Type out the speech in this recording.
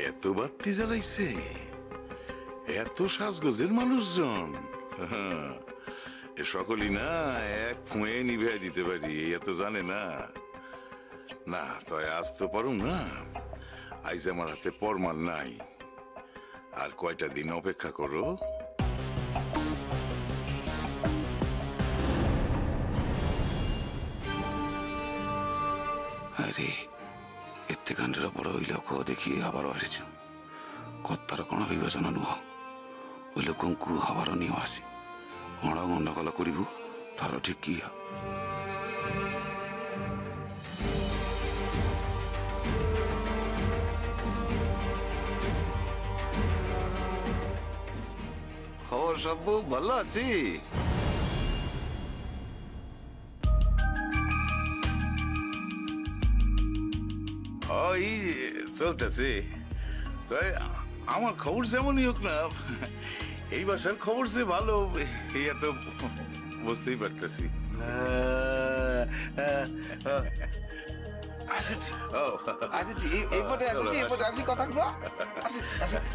এত বাতি জ্বালাইছে, এত সাজগোজের মানুষজন, এ সকলই না এক ফুঁয়ে নিভে দিতে পারি, এত জানে না। না তয় আজ তো পারুম না, আইজ আমার হাতে পরমাল নাই, আর কয়টা দিন অপেক্ষা করো। আরে এতে কাণ্ডের বড় ওই লোক দেখি আবার আসছে, কর্তার কোন বিবেচনা নুহ, ওই লোকଙ୍କୁ আবারও নিয়ে আসি, অণা গন্ডগোল করিবু, তার ঠিক কি খবর? সব ভালো আছি। ওই চলতেছে, তাই আমার খবর যেমনই হোক না, এই বাসার খবর যে ভালো এই তো বুঝতেই পারতেছি। আসেছি আসেছি, এইপটে আসেছি, এইপটে আসি, কথা আসি আসি।